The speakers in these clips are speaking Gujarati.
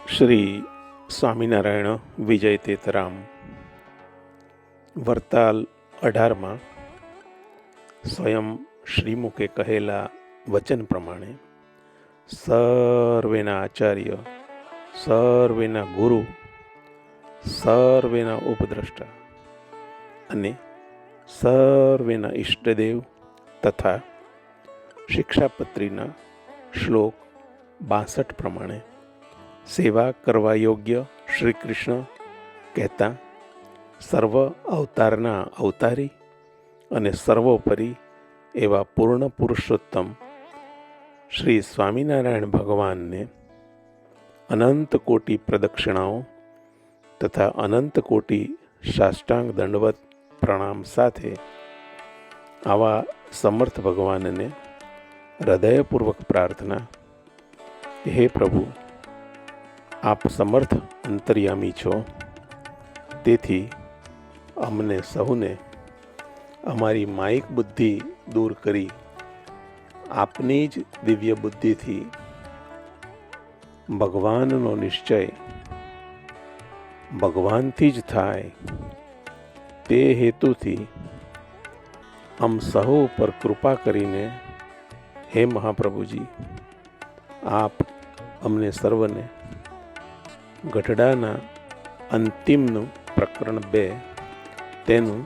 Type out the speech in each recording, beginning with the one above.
શ્રી સ્વામિનારાયણ વિજય તીર્થરામ વરતાલ 18માં સ્વયં શ્રીમુખે કહેલા વચન પ્રમાણે સર્વેના આચાર્ય, સર્વેના ગુરુ, સર્વેના ઉપદ્રષ્ટા અને સર્વેના ઈષ્ટદેવ તથા શિક્ષાપત્રીના શ્લોક 62 પ્રમાણે સેવા કરવા યોગ્ય શ્રી કૃષ્ણ કહેતા સર્વ અવતારના અવતારી અને સર્વોપરી એવા પૂર્ણ પુરુષોત્તમ શ્રી સ્વામિનારાયણ ભગવાનને અનંત કોટી પ્રદક્ષિણાઓ તથા અનંત કોટી સાષ્ટાંગ દંડવત પ્રણામ સાથે આવા સમર્થ ભગવાનને હૃદયપૂર્વક પ્રાર્થના, હે પ્રભુ, આપ સમર્થ અંતર્યામી છો, તેથી અમને સહુને અમારી માયિક બુદ્ધિ દૂર કરી આપની જ દિવ્ય બુદ્ધિથી ભગવાનનો નિશ્ચય ભગવાનથી જ થાય તે હેતુથી આમ સહુ ઉપર કૃપા કરીને હે મહાપ્રભુજી, આપ અમને સર્વને ગઢડાના અંતિમનું પ્રકરણ 2 તેનું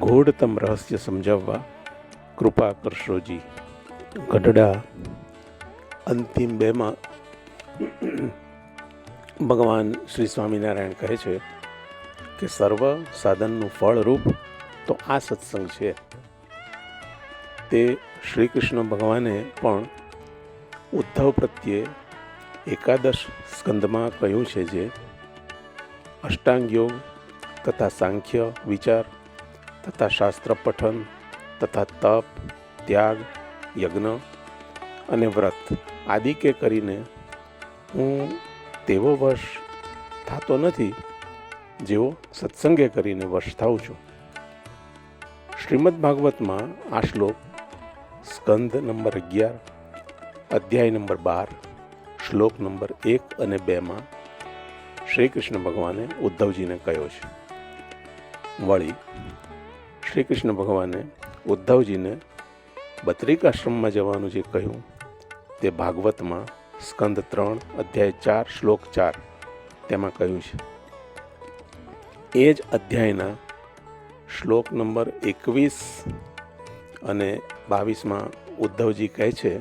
ગૂઢતમ રહસ્ય સમજાવવા કૃપા કરશોજી. ગઢડા અંતિમ 2માં ભગવાન શ્રી સ્વામિનારાયણ કહે છે કે સર્વ સાધનનું ફળરૂપ તો આ સત્સંગ છે. તે શ્રી કૃષ્ણ ભગવાને પણ ઉદ્ધવ પ્રત્યે એકાદશ સ્કંદમાં કહ્યું છે, જે અષ્ટાંગ યોગ તથા સાંખ્ય વિચાર તથા શાસ્ત્ર પઠન તથા તપ, ત્યાગ, યજ્ઞ અને વ્રત આદિકે કરીને હું તેવો વશ થતો નથી જેવો સત્સંગે કરીને વશ થાઉં છું. શ્રીમદ ભાગવતમાં આ શ્લોક સ્કંદ નંબર 11 અધ્યાય નંબર 12 શ્લોક નંબર 1 અને 2માં શ્રી કૃષ્ણ ભગવાને ઉદ્ધવજીને કહ્યો છે. વળી શ્રી કૃષ્ણ ભગવાને ઉદ્ધવજીને બદ્રિકાશ્રમમાં જવાનું જે કહ્યું તે ભાગવતમાં સ્કંદ 3 અધ્યાય 4 શ્લોક 4 તેમાં કહ્યું છે. એ જ અધ્યાયના શ્લોક નંબર 21 અને 22માં ઉદ્ધવજી કહે છે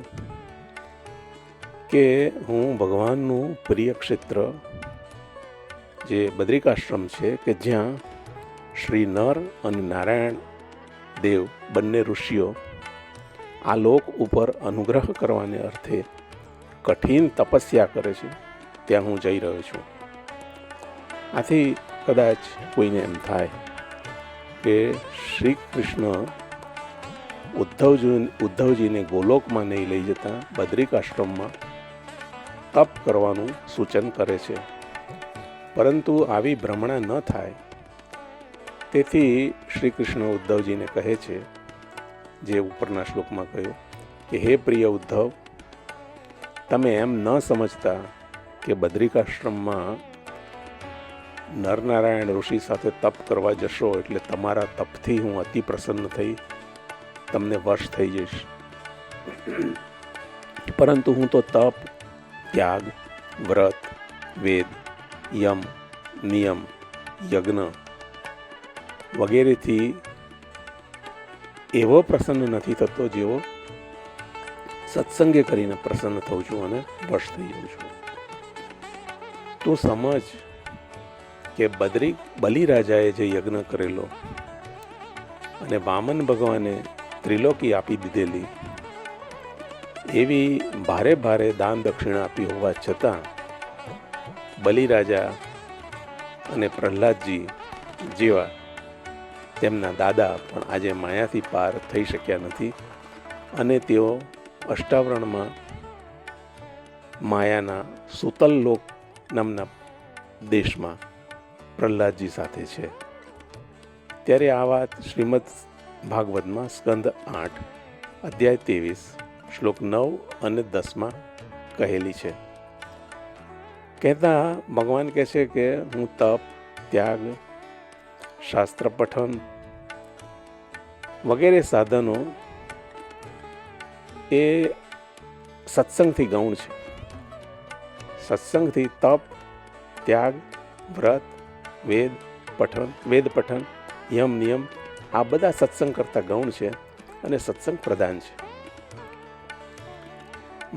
કે હું ભગવાનનું પ્રિય ક્ષેત્ર જે બદ્રિકાશ્રમ છે કે જ્યાં શ્રી નર અને નારાયણ દેવ બંને ઋષિઓ આ લોક ઉપર અનુગ્રહ કરવાને અર્થે કઠિન તપસ્યા કરે છે, ત્યાં હું જઈ રહ્યો છું. આથી કદાચ કોઈને એમ થાય કે શ્રી કૃષ્ણ ઉદ્ધવજીને ગોલોકમાં નહીં લઈ જતા બદ્રિકાશ્રમમાં તપ કરવાનું સૂચન કરે છે, પરંતુ આવી ભ્રમણા ન થાય તેથી શ્રી કૃષ્ણ ઉદ્ધવજીને કહે છે, જે ઉપરના શ્લોકમાં કહ્યું કે હે પ્રિય ઉદ્ધવ, તમે એમ ન સમજતા કે બદ્રિકાશ્રમમાં નરનારાયણ ઋષિ સાથે તપ કરવા જશો એટલે તમારા તપથી હું અતિ પ્રસન્ન થઈ તમને વશ થઈ જઈશ, પરંતુ હું તો તપ, ત્યાગ, વ્રત, વેદ, યમ, નિયમ, યજ્ઞ વગેરેથી એવો પ્રસન્ન નથી થતો જેવો સત્સંગે કરીને પ્રસન્ન થઉં છું અને વશ થઈ જાઉં છું. તું સમજ કે બલિરાજાએ જે યજ્ઞ કરેલો અને વામન ભગવાને ત્રિલોકી આપી દીધેલી એવી ભારે ભારે દાન દક્ષિણા આપી હોવા છતાં બલિરાજા અને પ્રહલાદજી જેવા તેમના દાદા પણ આજે માયાથી પાર થઈ શક્યા નથી અને તેઓ અષ્ટાવરણમાં માયાના સુતલ લોક નામના દેશમાં પ્રહલાદજી સાથે છે. ત્યારે આ વાત શ્રીમદ ભાગવતમાં સ્કંદ 8 અધ્યાય 23 શ્લોક 9 અને 10માં કહેલી છે. કહેતા ભગવાન કહે છે કે હું તપ, ત્યાગ, શાસ્ત્ર પઠન વગેરે સાધનો એ સત્સંગથી ગૌણ છે. સત્સંગથી તપ, ત્યાગ, વ્રત, વેદ પઠન, યમ નિયમ આ બધા સત્સંગ કરતા ગૌણ છે અને સત્સંગ પ્રધાન છે.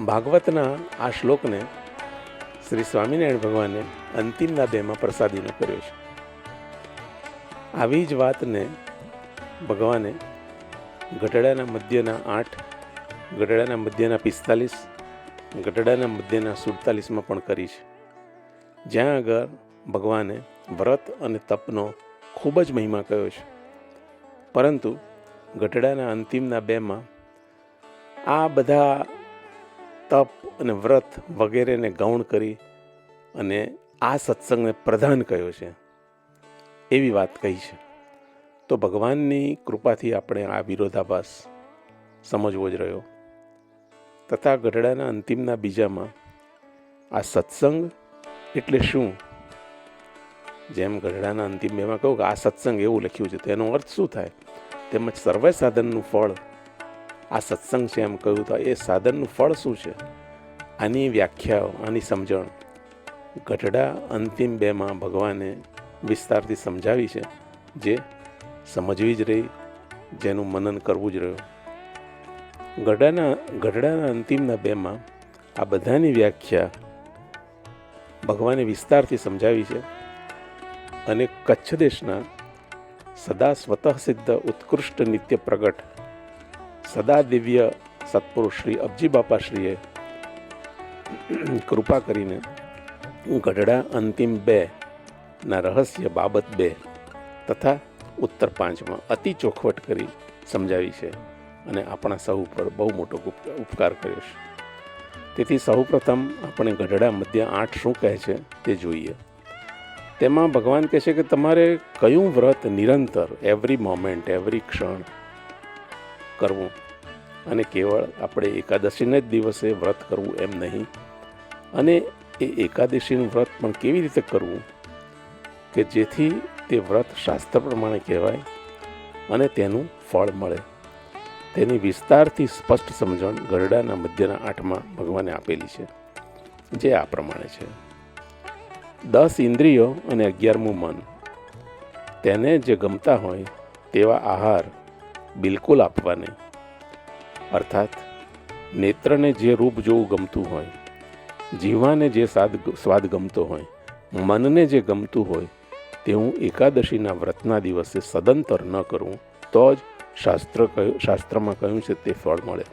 ભાગવતના આ શ્લોકને શ્રી સ્વામિનારાયણ ભગવાને અંતિમના 2માં પ્રસાદીનો કર્યો છે. આવી જ વાતને ભગવાને ગઢડાના મધ્યના 8, ગઢડાના મધ્યના 45, ગઢડાના મધ્યના 47માં પણ કરી છે, જ્યાં આગળ ભગવાને વ્રત અને તપનો ખૂબ જ મહિમા કયો છે. પરંતુ ગઢડાના અંતિમના 2માં આ બધા તપ અને વ્રત વગેરેને ગૌણ કરી અને આ સત્સંગને પ્રધાન કયો છે એવી વાત કહી છે. તો ભગવાનની કૃપાથી આપણે આ વિરોધાભાસ સમજવો જ રહ્યો. તથા ગઢડાના અંતિમના 2માં આ સત્સંગ એટલે શું, જેમ ગઢડાના અંતિમ 2માં કહું કે આ સત્સંગ એવું લખ્યું છે તેનો અર્થ શું થાય, તેમજ સર્વે સાધનનું ફળ આ સત્સંગ છે એમ કહ્યું તો એ સાધનનું ફળ શું છે, આની વ્યાખ્યાઓ, આની સમજણ ગઢડા અંતિમ 2માં ભગવાને વિસ્તારથી સમજાવી છે, જે સમજવી જ રહી, જેનું મનન કરવું જ રહ્યું. ગઢડાના અંતિમના 2માં આ બધાની વ્યાખ્યા ભગવાને વિસ્તારથી સમજાવી છે અને કચ્છ દેશના સદા સ્વતઃ સિદ્ધ ઉત્કૃષ્ટ નિત્ય પ્રગટ સદા દિવ્ય સત્પુરુષ શ્રી અબજી બાપાશ્રીએ કૃપા કરીને ગઢડા અંતિમ 2ના રહસ્ય બાબત 2 તથા ઉત્તર 5માં અતિ ચોખવટ કરી સમજાવી છે અને આપણા સૌ પર બહુ મોટો ઉપકાર કર્યો છે. તેથી સૌ પ્રથમ આપણે ગઢડા મધ્ય 8 શું કહે છે તે જોઈએ. તેમાં ભગવાન કહે છે કે તમારે કયું વ્રત નિરંતર એવરી મોમેન્ટ, એવરી ક્ષણ કરવું, અને કેવળ આપણે એકાદશીને જ દિવસે વ્રત કરવું એમ નહીં, અને એ એકાદશીનું વ્રત પણ કેવી રીતે કરવું કે જેથી તે વ્રત શાસ્ત્ર પ્રમાણે કહેવાય અને તેનું ફળ મળે. તેની વિસ્તારથી સ્પષ્ટ સમજણ ગરડાના મધ્યના 8માં ભગવાને આપેલી છે, જે આ પ્રમાણે છે. 10 ઇન્દ્રિયો અને 11મું મન, તેને જે ગમતા હોય તેવા આહાર બિલકુલ આપવા નહીં. અર્થાત નેત્રને જે રૂપ જોવું ગમતું હોય, જીવાને જે સ્વાદ ગમતો હોય, મનને જે ગમતું હોય તેવું એકાદશીના વ્રતના દિવસે સદંતર ન કરવું, તો જ શાસ્ત્રમાં કહ્યું છે તે ફળ મળે.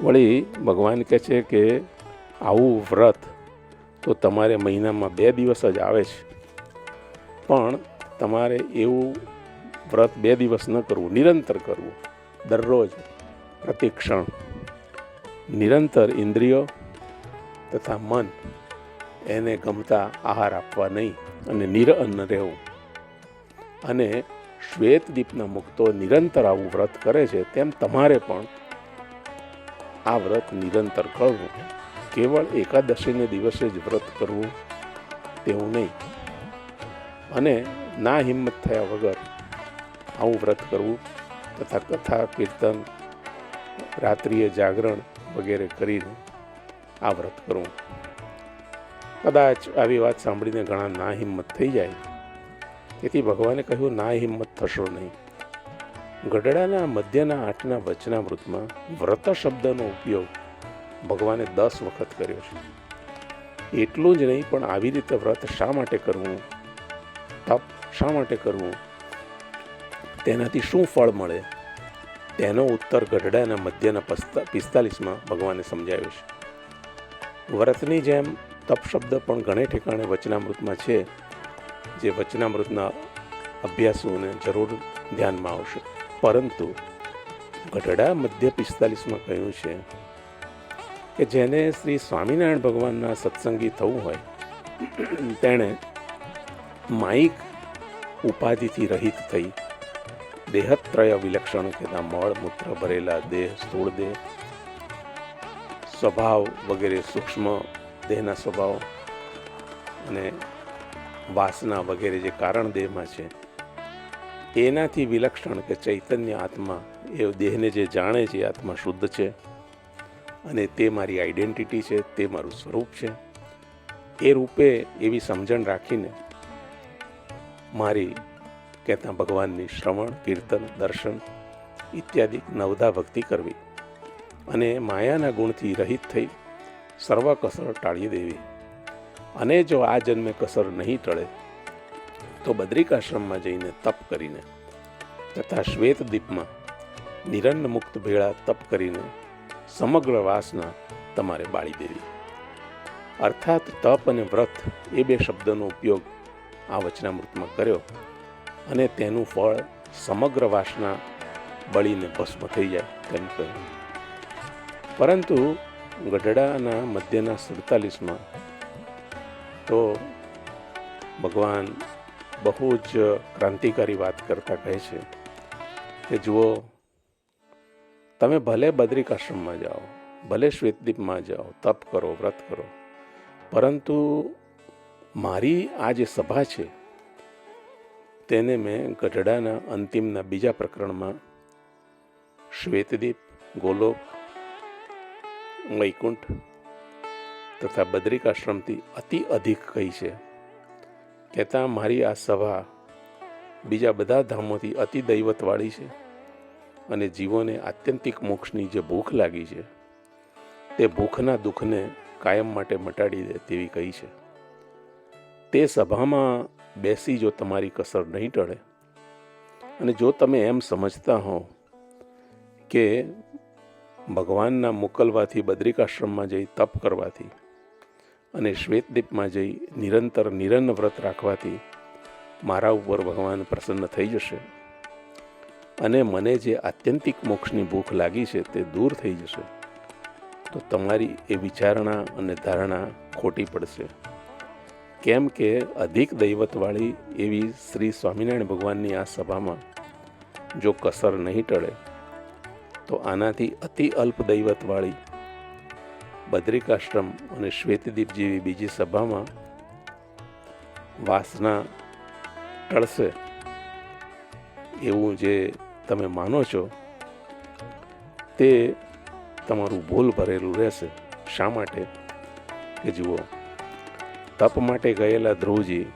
વળી ભગવાન કહે છે કે આવું વ્રત તો તમારે મહિનામાં 2 દિવસ જ આવે છે, પણ તમારે એવું વ્રત 2 દિવસ ન કરવું, નિરંતર કરવું. દરરોજ પ્રતિક્ષણ નિરંતર ઇન્દ્રિયો તથા મન એને ગમતા આહાર આપવા નહીં અને નિરઅન્ન રહેવું. અને શ્વેતદીપના મુક્તો નિરંતર આવું વ્રત કરે છે તેમ તમારે પણ આ વ્રત નિરંતર કરવું. કેવળ એકાદશીને દિવસે જ વ્રત કરવું તેવું નહીં, અને ના હિંમત થયા વગર આવું વ્રત કરવું તથા કથા, કીર્તન, રાત્રિએ જાગરણ વગેરે કરીને આ વ્રત કરવું. કદાચ આવી વાત સાંભળીને ઘણા ના હિંમત થઈ જાય, તેથી ભગવાને કહ્યું ના હિંમત થશો નહીં. ગઢડાના મધ્યના 8ના વચનામૃતમાં વ્રત શબ્દનો ઉપયોગ ભગવાને 10 વખત કર્યો છે. એટલું જ નહીં, પણ આવી રીતે વ્રત શા માટે કરવું, તપ શા માટે કરવું, તેનાથી શું ફળ મળે, તેનો ઉત્તર ગઢડાના મધ્યના 45માં ભગવાને સમજાવ્યો છે. વ્રતની જેમ તપ શબ્દ પણ ઘણે ઠેકાણે વચનામૃતમાં છે, જે વચનામૃતના અભ્યાસોને જરૂર ધ્યાનમાં આવશે. પરંતુ ગઢડા મધ્ય 45માં કહ્યું છે કે જેને શ્રી સ્વામિનારાયણ ભગવાનના સત્સંગી થવું હોય તેણે માયિક ઉપાધિથી રહિત થઈ દેહત્રય વિલક્ષણ કહેતા મળ મૂત્ર ભરેલા દેહ, સ્થૂળ દેહ, સ્વભાવ વગેરે સૂક્ષ્મ દેહના સ્વભાવ અને વાસના વગેરે જે કારણ દેહમાં છે એનાથી વિલક્ષણ કે ચૈતન્ય આત્મા એ દેહને જે જાણે છે આત્મા શુદ્ધ છે અને તે મારી આઈડેન્ટિટી છે, તે મારું સ્વરૂપ છે. એ રૂપે એવી સમજણ રાખીને મારી કહેતા ભગવાનની શ્રવણ, કીર્તન, દર્શન ઇત્યાદિ નવધા ભક્તિ કરવી અને માયાના ગુણથી રહિત થઈ સર્વ કસર ટાળી દેવી. અને જો આ જન્મે કસર નહીં ટળે તો બદ્રિકાશ્રમમાં જઈને તપ કરીને તથા શ્વેતદીપમાં નિરન્ન મુક્ત ભેળા તપ કરીને સમગ્ર વાસના તમારે બાળી દેવી. અર્થાત તપ અને વ્રત એ બે શબ્દનો ઉપયોગ આ વચનામૃતમાં કર્યો અને તેનું ફળ સમગ્ર વાસના બળીને ભસ્મ થઈ જાય તેમ કહ્યું. પરંતુ ગઢડાના મધ્યના 47માં તો ભગવાન બહુ જ ક્રાંતિકારી વાત કરતા કહે છે કે જુઓ, તમે ભલે બદ્રિકાશ્રમમાં જાઓ, ભલે શ્વેતદીપમાં જાઓ, તપ કરો, વ્રત કરો, પરંતુ મારી આ જે સભા છે તેને મેં ગઢડાના અંતિમના બીજા પ્રકરણમાં શ્વેતદીપ, ગોલોક, વૈકુંઠ તથા બદ્રિકાશ્રમથી અતિ અધિક કહી છે. કહેતા મારી આ સભા બીજા બધા ધામોથી અતિ દૈવતવાળી છે અને જીવોને આત્યંતિક મોક્ષની જે ભૂખ લાગી છે તે ભૂખના દુઃખને કાયમ માટે મટાડી દે તેવી કહી છે. તે સભામાં બેસી જો તમારી કસર નહીં ટળે અને જો તમે એમ સમજતા હો કે ભગવાનના મોકલવાથી બદ્રિકાશ્રમમાં જઈ તપ કરવાથી અને શ્વેતદીપમાં જઈ નિરંતર નિરન્ન વ્રત રાખવાથી મારા ઉપર ભગવાન પ્રસન્ન થઈ જશે અને મને જે આત્યંતિક મોક્ષની ભૂખ લાગી છે તે દૂર થઈ જશે, તો તમારી એ વિચારણા અને ધારણા ખોટી પડશે. કેમ કે અધિક દૈવતવાળી એવી શ્રી સ્વામિનારાયણ ભગવાનની આ સભામાં જો કસર નહીં ટળે તો આનાથી અતિ અલ્પ દૈવતવાળી બદ્રિકાશ્રમ અને શ્વેતદીપ જેવી બીજી સભામાં વાસના ટળશે એવું જે તમે માનો છો તે તમારું ભૂલ ભરેલું રહેશે. શા માટે? કે જુઓ, તપ માટે ગયેલા ધ્રુવજી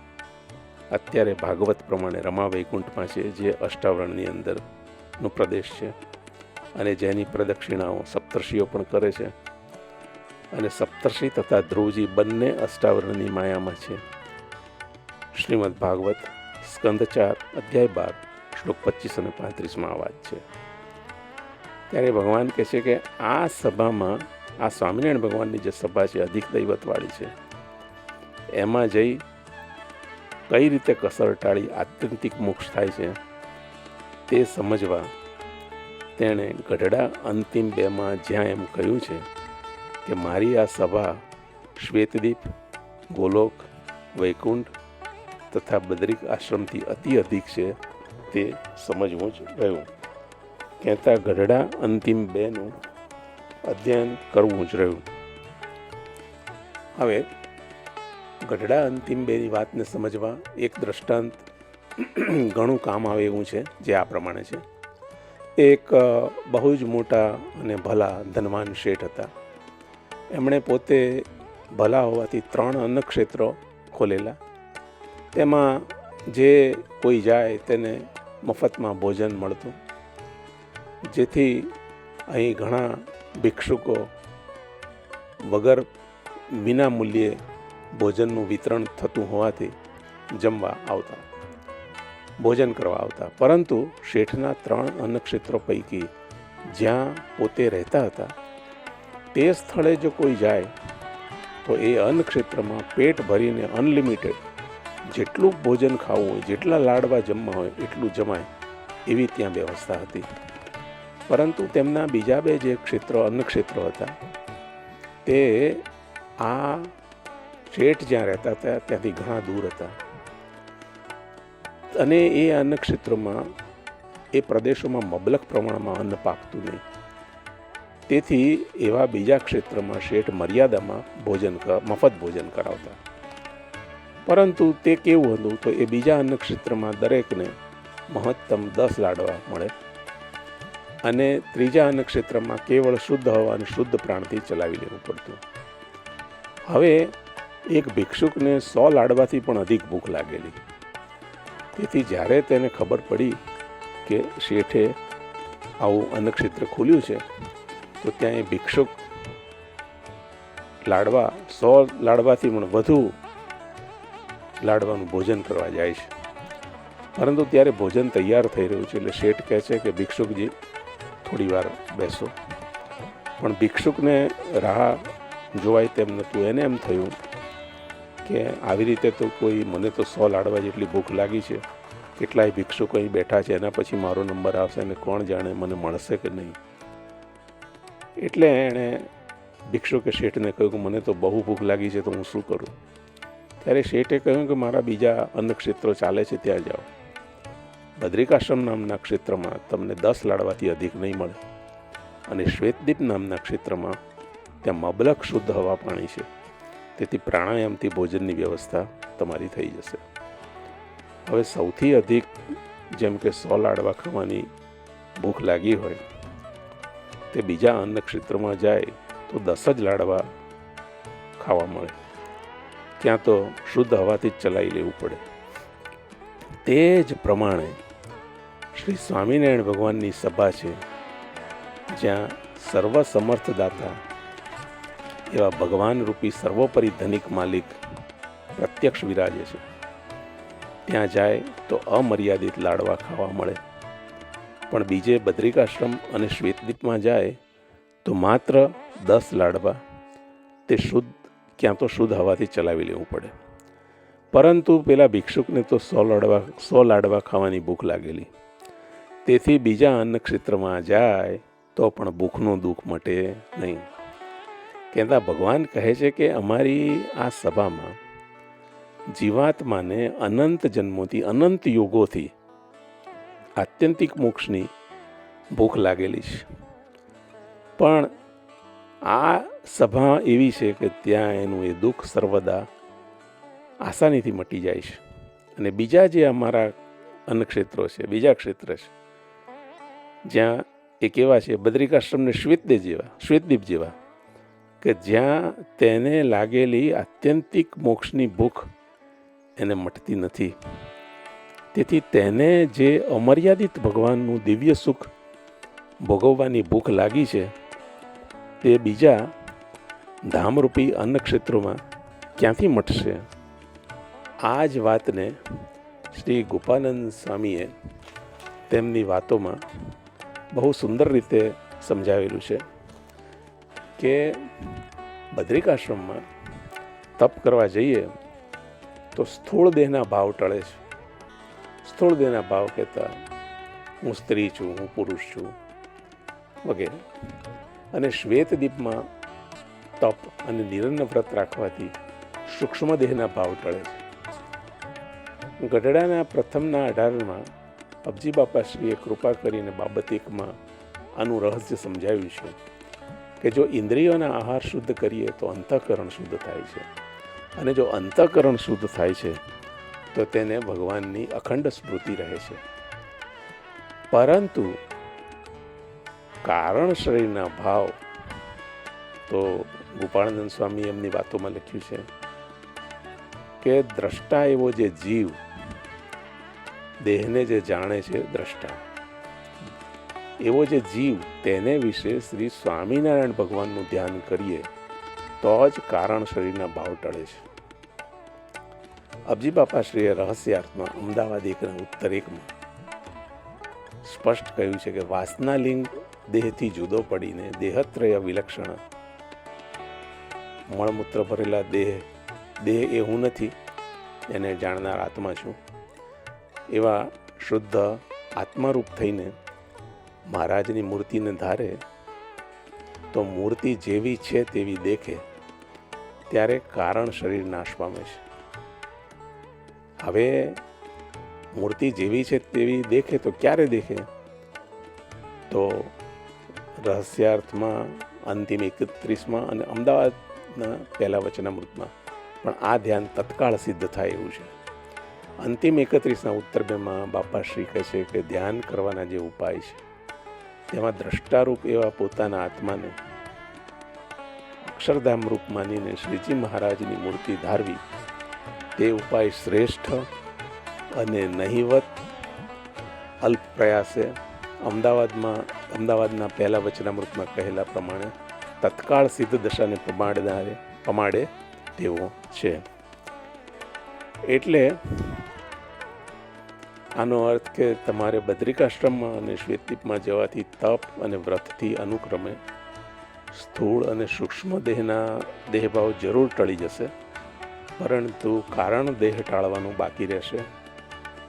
અત્યારે ભાગવત પ્રમાણે રમા વૈકુંઠમાં છે, જે અષ્ટાવરણની અંદરનો પ્રદેશ છે અને જેની પ્રદક્ષિણાઓ સપ્તર્ષિઓ પણ કરે છે. અને સપ્તર્ષિ તથા ધ્રુવજી બંને અષ્ટાવરણની માયામાં છે. શ્રીમદ ભાગવત સ્કંદ 4 અધ્યાય 12 શ્લોક 25 અને 35માં આ વાત છે. ત્યારે ભગવાન કહે છે કે આ સભામાં, આ સ્વામિનારાયણ ભગવાનની જે સભા છે અધિક દૈવતવાળી છે, એમાં જઈ કઈ રીતે કસર ટાળી આત્યંતિક મોક્ષ થાય છે તે સમજવા તેણે ગઢડા અંતિમ 2માં જ્યાં એમ કહ્યું છે કે મારી આ સભા શ્વેતદીપ, ગોલોક, વૈકુંઠ તથા બદ્રિક આશ્રમથી અતિ અધિક છે તે સમજવું જ રહ્યું. કહેતા ગઢડા અંતિમ 2નું અધ્યયન કરવું જ રહ્યું. હવે ગઢડા અંતિમ 2ની વાતને સમજવા એક દ્રષ્ટાંત ઘણું કામ આવે એવું છે, જે આ પ્રમાણે છે. એક બહુ જ મોટા અને ભલા ધનવાન શેઠ હતા. એમણે પોતે ભલા હોવાથી 3 અન્નક્ષેત્રો ખોલેલા. તેમાં જે કોઈ જાય તેને મફતમાં ભોજન મળતું, જેથી અહીં ઘણા ભિક્ષુકો વગર વિના મૂલ્યે ભોજનનું વિતરણ થતું હોવાથી જમવા આવતા, ભોજન કરવા આવતા. પરંતુ શેઠના 3 અન્નક્ષેત્રો પૈકી જ્યાં પોતે રહેતા હતા તે સ્થળે જો કોઈ જાય તો એ અન્નક્ષેત્રમાં પેટ ભરીને અનલિમિટેડ જેટલું ભોજન ખાવું હોય, જેટલા લાડવા જમવા હોય એટલું જમાય, એવી ત્યાં વ્યવસ્થા હતી. પરંતુ તેમના બીજા 2 જે ક્ષેત્રો, અન્નક્ષેત્રો હતા, તે આ શેઠ જ્યાં રહેતા હતા ત્યાંથી ઘણા દૂર હતા અને એ અન્નક્ષેત્રોમાં, એ પ્રદેશોમાં મબલક પ્રમાણમાં અન્ન પાકતું નહીં. તેથી એવા બીજા ક્ષેત્રમાં શેઠ મર્યાદામાં મફત ભોજન કરાવતા. પરંતુ તે કેવું હતું તો એ બીજા અન્નક્ષેત્રમાં દરેકને મહત્તમ 10 લાડવા મળે અને ત્રીજા અન્નક્ષેત્રમાં કેવળ શુદ્ધ હવા અને શુદ્ધ પ્રાણથી ચલાવી લેવું પડતું. હવે એક ભિક્ષુકને 100 લાડવાથી પણ અધિક ભૂખ લાગેલી. તેથી જ્યારે તેને ખબર પડી કે શેઠે આવું અન્નક્ષેત્ર ખોલ્યું છે તો ત્યાં એ ભિક્ષુક લાડવા 100 લાડવાથી પણ વધુ લાડવાનું ભોજન કરવા જાય છે. પરંતુ ત્યારે ભોજન તૈયાર થઈ રહ્યું છે એટલે શેઠ કહે છે કે ભિક્ષુકજી થોડી વાર બેસો. પણ ભિક્ષુકને રાહ જોવાય તેમ નહોતું. એને એમ થયું કે આવી રીતે તો કોઈ, મને તો 100 લાડવા જેટલી ભૂખ લાગી છે, કેટલાય ભિક્ષુકો અહીં બેઠા છે, એના પછી મારો નંબર આવશે અને કોણ જાણે મને મળશે કે નહીં. એટલે એણે ભિક્ષુકે શેઠને કહ્યું કે મને તો બહુ ભૂખ લાગી છે, તો હું શું કરું? ત્યારે શેઠે કહ્યું કે મારા બીજા અન્નક્ષેત્રો ચાલે છે, ત્યાં જાઓ. બદ્રિકાશ્રમ નામના ક્ષેત્રમાં તમને 10 લાડવાથી અધિક નહીં મળે અને શ્વેતદીપ નામના ક્ષેત્રમાં ત્યાં મબલક શુદ્ધ હવા પાણી છે. તેથી પ્રાણાયામથી ભોજનની વ્યવસ્થા તમારી થઈ જશે. હવે સૌથી અધિક જેમ કે 100 લાડવા ખાવાની ભૂખ લાગી હોય તે બીજા અન્નક્ષેત્રમાં જાય તો 10 જ લાડવા ખાવા મળે. ત્યાં તો શુદ્ધ હવાથી જ ચલાવી લેવું પડે. તે જ પ્રમાણે શ્રી સ્વામિનારાયણ ભગવાનની સભા છે, જ્યાં સર્વસમર્થ દાતા એવા ભગવાન રૂપી સર્વોપરી ધનિક માલિક પ્રત્યક્ષ વિરાજે છે. ત્યાં જાય તો અમર્યાદિત લાડવા ખાવા મળે. પણ બીજે બદ્રિકાશ્રમ અને શ્વેતદીપમાં જાય તો માત્ર 10 લાડવા, તે શુદ્ધ, ક્યાં તો શુદ્ધ હવાથી ચલાવી લેવું પડે. પરંતુ પેલા ભિક્ષુકને તો 100 લાડવા ખાવાની ભૂખ લાગેલી. તેથી બીજા અન્નક્ષેત્રમાં જાય તો પણ ભૂખનું દુઃખ મટે નહીં. કહેતા ભગવાન કહે છે કે અમારી આ સભામાં જીવાત્માને અનંત જન્મોથી, અનંત યુગોથી આત્યંતિક મોક્ષની ભૂખ લાગેલી છે. પણ આ સભા એવી છે કે ત્યાં એનું એ દુઃખ સર્વદા આસાનીથી મટી જાય છે. અને બીજા જે અમારા અન્નક્ષેત્રો છે, બીજા ક્ષેત્ર છે, જ્યાં એ કેવા છે, બદ્રિકાશ્રમને શ્વેતદીપ જેવા, કે જ્યાં તેને લાગેલી આત્યંતિક મોક્ષની ભૂખ એને મટતી નથી. તેથી તેને જે અમર્યાદિત ભગવાનનું દિવ્ય સુખ ભોગવવાની ભૂખ લાગી છે તે બીજા ધામરૂપી અન્નક્ષેત્રોમાં ક્યાંથી મટશે? આ જ વાતને શ્રી ગોપાનંદ સ્વામીએ તેમની વાતોમાં બહુ સુંદર રીતે સમજાવેલું છે કે બદ્રિકાશ્રમમાં તપ કરવા જઈએ તો સ્થૂળ દેહના ભાવ ટળે છે. સ્થૂળ દેહના ભાવ કહેતા હું સ્ત્રી છું, હું પુરુષ છું વગેરે. અને શ્વેતદીપમાં તપ અને નિરંજન વ્રત રાખવાથી સૂક્ષ્મ દેહના ભાવ ટળે છે. ગઢડાના પ્રથમના 18માં અબજી બાપાશ્રીએ કૃપા કરીને બાબત 1માં આનું રહસ્ય સમજાવ્યું છે કે જો ઇન્દ્રિયોના આહાર શુદ્ધ કરીએ તો અંતઃકરણ શુદ્ધ થાય છે. અને જો અંતઃકરણ શુદ્ધ થાય છે તો તેને ભગવાનની અખંડ સ્મૃતિ રહે છે. પરંતુ કારણ શરીરના ભાવ તો ગોપાળાનંદ સ્વામી એમની વાતોમાં લખ્યું છે કે દ્રષ્ટા એવો જે જીવ દેહને જે જાણે છે, દ્રષ્ટા એવો જે જીવ, તેને વિશે શ્રી સ્વામિનારાયણ ભગવાનનું ધ્યાન કરીએ તો જ કારણ શરીરના ભાવ ટળે છે. અબજી બાપાશ્રીએ રહસ્યાર્થમાં અમદાવાદ 1ના ઉત્તર 1માં સ્પષ્ટ કહ્યું છે કે વાસનાલિંગ દેહથી જુદો પડીને દેહત્રય વિલક્ષણ, મળમૂત્ર ભરેલા દેહ એ હું નથી, એને જાણનાર આત્મા છું, એવા શુદ્ધ આત્મારૂપ થઈને મહારાજની મૂર્તિને ધારે તો મૂર્તિ જેવી છે તેવી દેખે, ત્યારે કારણ શરીર નાશ પામે છે. હવે મૂર્તિ જેવી છે તેવી દેખે તો ક્યારે દેખે? તો રહસ્યાર્થમાં અંતિમ 31માં અને અમદાવાદના પહેલા વચનામૃતમાં પણ આ ધ્યાન તત્કાળ સિદ્ધ થાય એવું છે. અંતિમ 31ના ઉત્તર 2માં બાપાશ્રી કહે છે કે ધ્યાન કરવાના જે ઉપાય છે તેમાં દ્રષ્ટારૂપ એવા પોતાના આત્માને અક્ષરધામ રૂપ માનીને શ્રીજી મહારાજની મૂર્તિ ધારવી તે ઉપાય શ્રેષ્ઠ અને નહિવત અલ્પ પ્રયાસે અમદાવાદના પહેલા વચનામૃતમાં કહેલા પ્રમાણે તત્કાળ સિદ્ધ દશાને પમાડે તેવો છે. એટલે આનો અર્થ કે તમારે બદ્રિકાશ્રમમાં અને શ્વેતદીપમાં જવાથી તપ અને વ્રતથી અનુક્રમે સ્થૂળ અને સૂક્ષ્મ દેહભાવ જરૂર ટળી જશે, પરંતુ કારણ દેહ ટાળવાનું બાકી રહેશે.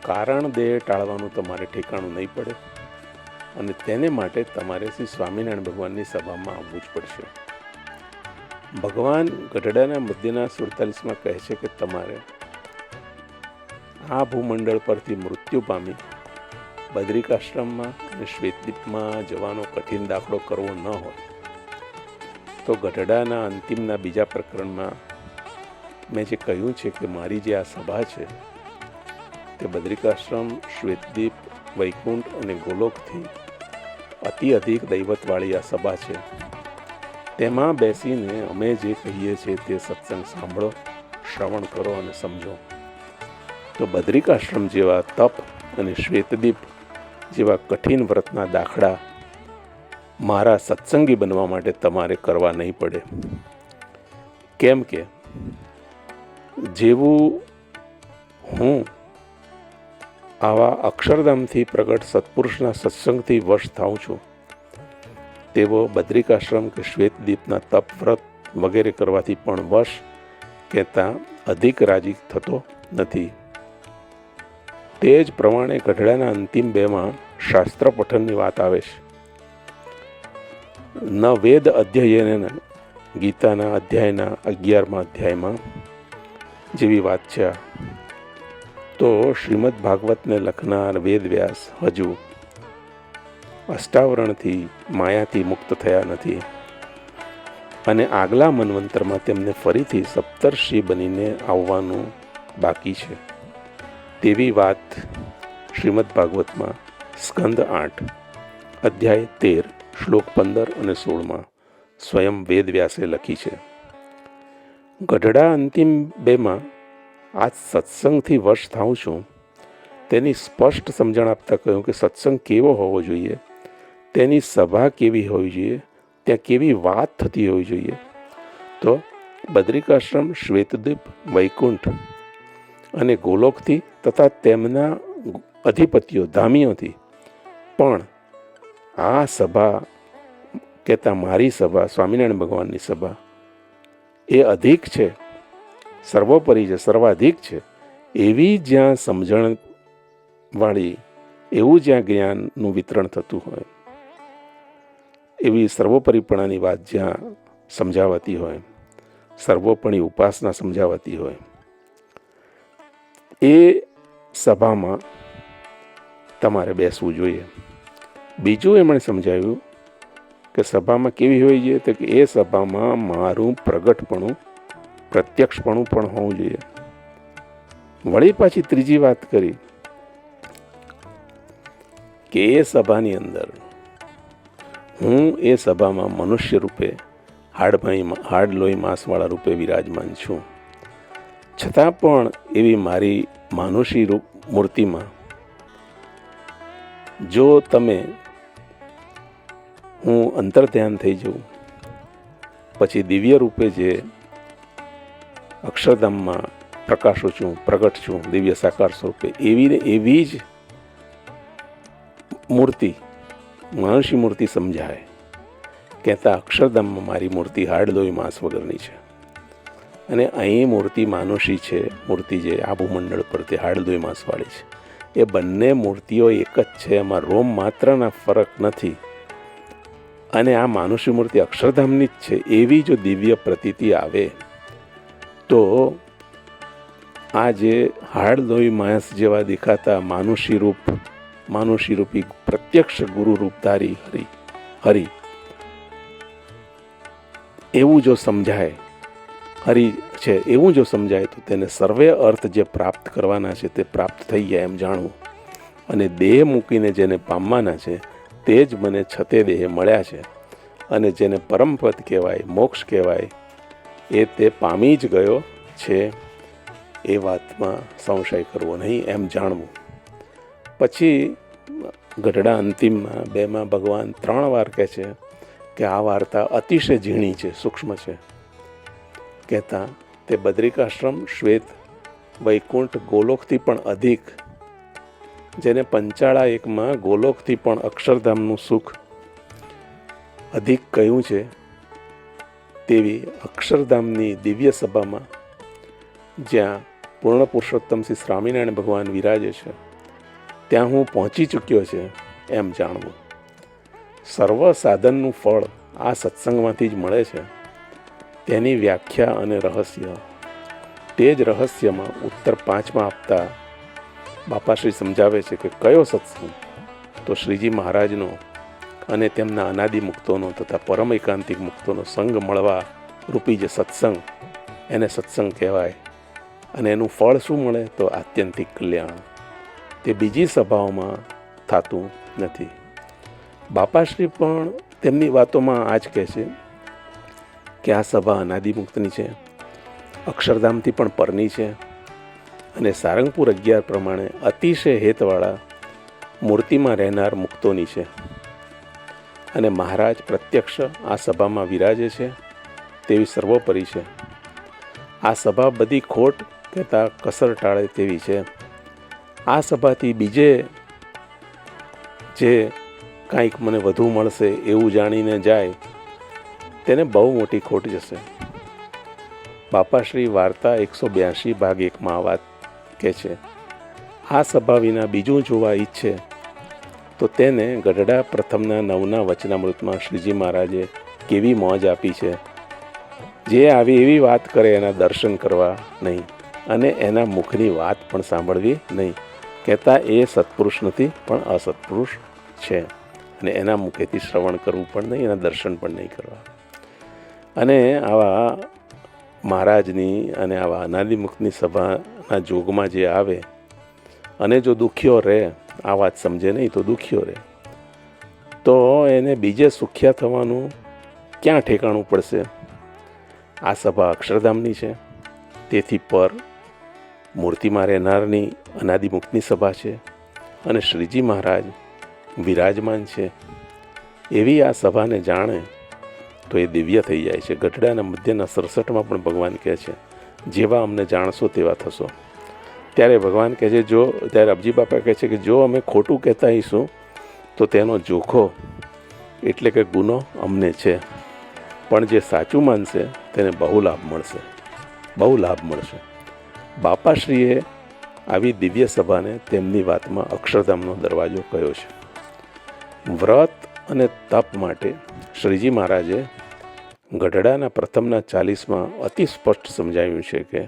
કારણ દેહ ટાળવાનું તમારે ઠેકાણું નહીં પડે અને તેને માટે તમારે શ્રી સ્વામિનારાયણ ભગવાનની સભામાં આવવું જ પડશે. ભગવાન ગઢડાના મધ્યના 47માં કહે છે કે તમારે આ ભૂમંડળ પરથી મૃત્યુ પામી બદ્રિકાશ્રમમાં અને શ્વેતદીપમાં જવાનો કઠિન દાખલો કરવો ન હોય તો ગઢડાના અંતિમના બીજા પ્રકરણમાં મેં જે કહ્યું છે કે મારી જે આ સભા છે તે બદ્રિકાશ્રમ, શ્વેતદીપ, વૈકુંઠ અને ગોલોકથી અતિ અધિક દૈવતવાળી આ સભા છે. તેમાં બેસીને અમે જે કહીએ છીએ તે સત્સંગ સાંભળો, શ્રવણ કરો અને સમજો. તો બદ્રિકાશ્રમ જેવા તપ અને શ્વેતદીપ જેવા કઠિન વ્રતના દાખલા મારા સત્સંગી બનવા માટે તમારે કરવા નહીં પડે. કેમ કે જેવું હું આવા અક્ષરધામથી પ્રગટ સત્પુરુષના સત્સંગથી વશ થાઉં છું તેવો બદ્રિકાશ્રમ કે શ્વેતદીપના તપ વ્રત વગેરે કરવાથી પણ વશ કહેતા અધિક રાજી થતો નથી. તે જ પ્રમાણે ગઢડાના અંતિમ 2માં શાસ્ત્ર પઠનની વાત આવે છે. ન વેદ અધ્યયન ગીતાના અધ્યાયના 11મા અધ્યાયમાં જેવી વાત છે. તો શ્રીમદ ભાગવતને લખનાર વેદવ્યાસ હજુ અષ્ટાવરણથી માયાથી મુક્ત થયા નથી અને આગલા મન્વંતરમાં તેમને ફરીથી સપ્તર્ષિ બનીને આવવાનું બાકી છે. તેવી વાત શ્રીમદ ભાગવતમાં સ્કંદ 8 અધ્યાય 13 શ્લોક 15 અને 16માં સ્વયં વેદવ્યાસે લખી છે. ગઢડા અંતિમ 2માં આ સત્સંગથી વશ થાઉં છું તેની સ્પષ્ટ સમજણ આપતા કહ્યું કે સત્સંગ કેવો હોવો જોઈએ, તેની સભા કેવી હોવી જોઈએ, ત્યાં કેવી વાત થતી હોવી જોઈએ. તો બદ્રિકાશ્રમ, શ્વેતદીપ, વૈકુંઠ અને ગોલોકથી તથા તેમના અધિપતિઓ ધામીઓથી પણ આ સભા કહેતા મારી સભા, સ્વામિનારાયણ ભગવાનની સભા એ અધિક છે, સર્વોપરી છે, સર્વાધિક છે. એવી જ્યાં સમજણવાળી, એવું જ્યાં જ્ઞાનનું વિતરણ થતું હોય, એવી સર્વોપરીપણાની વાત જ્યાં સમજાવાતી હોય, સર્વોપરી ઉપાસના સમજાવાતી હોય, એ સભામાં તમારે બેસવું જોઈએ. બીજું એમણે સમજાવ્યું કે સભામાં કેવી હોવી જોઈએ, તો કે એ સભામાં મારું પ્રગટપણું, પ્રત્યક્ષપણું પણ હોવું જોઈએ. વળી પાછી ત્રીજી વાત કરી કે એ સભાની અંદર હું એ સભામાં મનુષ્ય રૂપે હાડ લોહી માંસવાળા રૂપે વિરાજમાન છું, છતાં પણ એવી મારી માનુષી રૂપ મૂર્તિમાં જો તમે હું અંતર્ધ્યાન થઈ જાઉં, પછી દિવ્ય રૂપે જે અક્ષરધામમાં પ્રકાશો છું, પ્રગટ છું, દિવ્ય સાકાર સ્વરૂપે, એવી જ મૂર્તિ, માનુષી મૂર્તિ સમજાય. કહેતા અક્ષરધામમાં મારી મૂર્તિ હાડ લોહી માંસ વગરની છે અને અહીં મૂર્તિ માનુષી છે. મૂર્તિ જે આ ભૂમંડળ પર તે હાડ લોહી માંસવાળી છે. એ બંને મૂર્તિઓ એક જ છે, એમાં રોમ માત્રના ફરક નથી. અને આ માનુષી મૂર્તિ અક્ષરધામની જ છે. એવી જો દિવ્ય પ્રતીતિ આવે તો આ જે હાડ લોહી માંસ જેવા દેખાતા માનુષી રૂપી પ્રત્યક્ષ ગુરુ રૂપધારી હરિ એવું જો સમજાય, હરિ છે એવું જો સમજાય તો તેને સર્વે અર્થ જે પ્રાપ્ત કરવાના છે તે પ્રાપ્ત થઈ ગયા એમ જાણવું. અને દેહ મૂકીને જેને પામવાના છે તે જ મને છતે દેહ મળ્યા છે. અને જેને પરમપદ કહેવાય, મોક્ષ કહેવાય, એ તે પામી જ ગયો છે, એ વાતમાં સંશય કરવો નહીં એમ જાણવું. પછી ગઢડા અંતિમમાં 2માં ભગવાન 3 વાર કહે છે કે આ વાર્તા અતિશય ઝીણી છે, સૂક્ષ્મ છે. કહેતા તે બદ્રિકાશ્રમ, શ્વેત વૈકુંઠ, ગોલોકથી પણ અધિક, જેને પંચાળા 1માં ગોલોકથી પણ અક્ષરધામનું સુખ અધિક કહ્યું છે, તેવી અક્ષરધામની દિવ્ય સભામાં જ્યાં પૂર્ણ પુરુષોત્તમ શ્રી સ્વામિનારાયણ ભગવાન વિરાજે છે ત્યાં હું પહોંચી ચૂક્યો છે એમ જાણવું. સર્વ સાધનનું ફળ આ સત્સંગમાંથી જ મળે છે. તેની વ્યાખ્યા અને રહસ્ય, તે જ રહસ્યમાં ઉત્તર 5માં આપતા બાપાશ્રી સમજાવે છે કે કયો સત્સંગ? તો શ્રીજી મહારાજનો અને તેમના અનાદિ મુક્તોનો તથા પરમ એકાંતિક મુક્તોનો સંગ મળવા રૂપી જે સત્સંગ, એને સત્સંગ કહેવાય. અને એનું ફળ શું મળે? તો આત્યંતિક કલ્યાણ. તે બીજી સભાઓમાં થતું નથી. બાપાશ્રી પણ તેમની વાતોમાં આ જ કહે છે કે આ સભા અનાદિમુક્તની છે, અક્ષરધામથી પણ પરની છે, અને સારંગપુર 11 પ્રમાણે અતિશય હેતવાળા મૂર્તિમાં રહેનાર મુક્તોની છે. અને મહારાજ પ્રત્યક્ષ આ સભામાં વિરાજે છે તેવી સર્વોપરી છે. આ સભા બધી ખોટ કહેતા કસર ટાળે તેવી છે. આ સભાથી બીજે જે કાંઈક મને વધુ મળશે એવું જાણીને જાય તેને બહુ મોટી ખોટ જશે. બાપાશ્રી વાર્તા 182 ભાગ 1માં આ વાત કહે છે. આ સભા વિના બીજું જોવા ઈચ્છે તો તેને ગઢડા પ્રથમના 9ના વચનામૃતમાં શ્રીજી મહારાજે કેવી મોજ આપી છે. જે આવી એવી વાત કરે એના દર્શન કરવા નહીં અને એના મુખની વાત પણ સાંભળવી નહીં. કહેતા એ સત્પુરુષ નથી પણ અસત્પુરુષ છે, અને એના મુખેથી શ્રવણ કરવું પણ નહીં, એના દર્શન પણ નહીં કરવા. અને આવા મહારાજની અને આવા અનાદિમુક્તની સભાના જોગમાં જે આવે અને જો દુખ્યો રહે, આ વાત સમજે નહીં તો દુખ્યો રહે, તો એને બીજે સુખ્યા થવાનું ક્યાં ઠેકાણું પડશે? આ સભા અક્ષરધામની છે, તેથી પર મૂર્તિમાં રહેનારની અનાદિમુક્તની સભા છે, અને શ્રીજી મહારાજ વિરાજમાન છે. એવી આ સભાને જાણે તો એ દિવ્ય થઈ જાય છે. ગઢડાના મધ્યના 67માં પણ ભગવાન કહે છે જેવા અમને જાણશો તેવા થશો. ત્યારે ભગવાન કહે છે ત્યારે અબજી બાપા કહે છે કે જો અમે ખોટું કહેતા હઈશું તો તેનો જોખો એટલે કે ગુનો અમને છે, પણ જે સાચું માનશે તેને બહુ લાભ મળશે, બહુ લાભ મળશે. બાપાશ્રીએ આવી દિવ્ય સભાને તેમની વાતમાં અક્ષરધામનો દરવાજો કહ્યો છે. વ્રત અને તપ માટે શ્રીજી મહારાજે ગઢડાના પ્રથમના 40માં અતિ સ્પષ્ટ સમજાવ્યું છે કે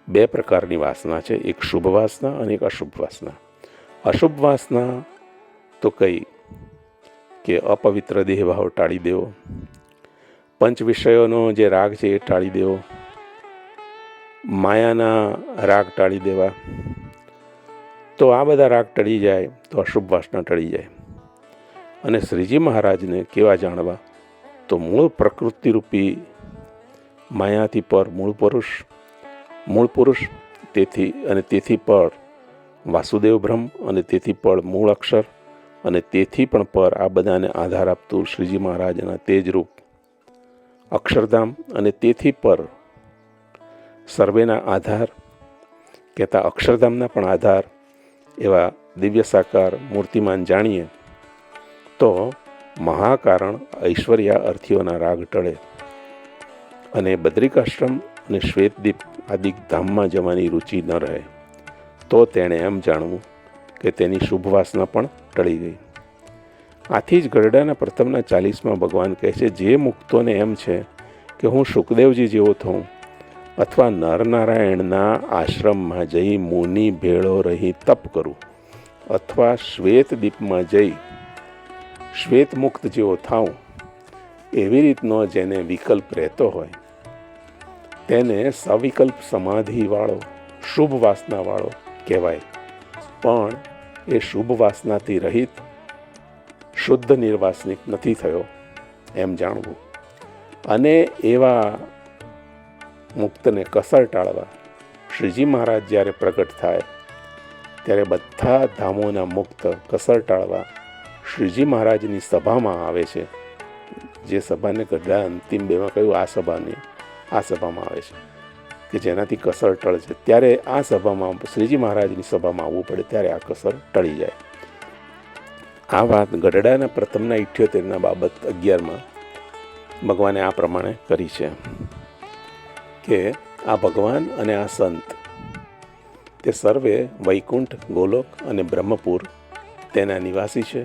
2 પ્રકારની વાસના છે, એક શુભ વાસના અને એક અશુભ વાસના. અશુભ વાસના તો કઈ કે અપવિત્ર દેહભાવ ટાળી દેવો, પંચ વિષયોનો જે રાગ છે એ ટાળી દેવો, માયાના રાગ ટાળી દેવા. તો આ બધા રાગ ટળી જાય તો અશુભ વાસના ટળી જાય. અને શ્રીજી મહારાજને કેવા જાણવા? તો મૂળ પ્રકૃતિરૂપી માયાથી પર મૂળ પુરુષ, તેથી પર વાસુદેવ બ્રહ્મ, અને તેથી પર મૂળ અક્ષર, અને તેથી પણ પર આ બધાને આધાર આપતું શ્રીજી મહારાજના તેજરૂપ અક્ષરધામ, અને તેથી પર સર્વેના આધાર કહેતા અક્ષરધામના પણ આધાર એવા દિવ્ય સાકાર મૂર્તિમાન જાણીએ તો મહાકારણ ઐશ્વર્યા અર્થીઓના રાગ ટળે, અને બદ્રિકાશ્રમ અને શ્વેતદીપ આદિક ધામમાં જવાની રુચિ ન રહે. તો તેણે એમ જાણવું કે તેની શુભ વાસના પણ ટળી ગઈ. આથી જ ગઢડાના પ્રથમના 40માં ભગવાન કહે છે જે મુક્તોને એમ છે કે હું સુખદેવજી જેવો થઉં, અથવા નરનારાયણના આશ્રમમાં જઈ મુનિ ભેળો રહી તપ કરું, અથવા શ્વેતદીપમાં જઈ શ્વેતમુક્ત જેવો થાઉં, એવી રીતનો જેને વિકલ્પ રહેતો હોય તેને સવિકલ્પ સમાધિવાળો, શુભ વાસનાવાળો કહેવાય. પણ એ શુભ વાસનાથી રહિત શુદ્ધ નિર્વાસનિક નથી થયો એમ જાણવું. અને એવા મુક્તને કસર ટાળવા શ્રીજી મહારાજ જ્યારે પ્રગટ થાય ત્યારે બધા ધામોના મુક્ત કસર ટાળવા શ્રીજી મહારાજની સભામાં આવે છે. જે સભાને ગઢડા અંતિમ બેમાં કહ્યું આ સભામાં આવે છે કે જેનાથી કસર ટળે છે. ત્યારે આ સભામાં શ્રીજી મહારાજની સભામાં આવવું પડે ત્યારે આ કસર ટળી જાય. આ વાત ગઢડાના પ્રથમના 78ના બાબત 11માં ભગવાને આ પ્રમાણે કરી છે કે આ ભગવાન અને આ સંત તે સર્વે વૈકુંઠ, ગોલોક અને બ્રહ્મપુર તેના નિવાસી છે.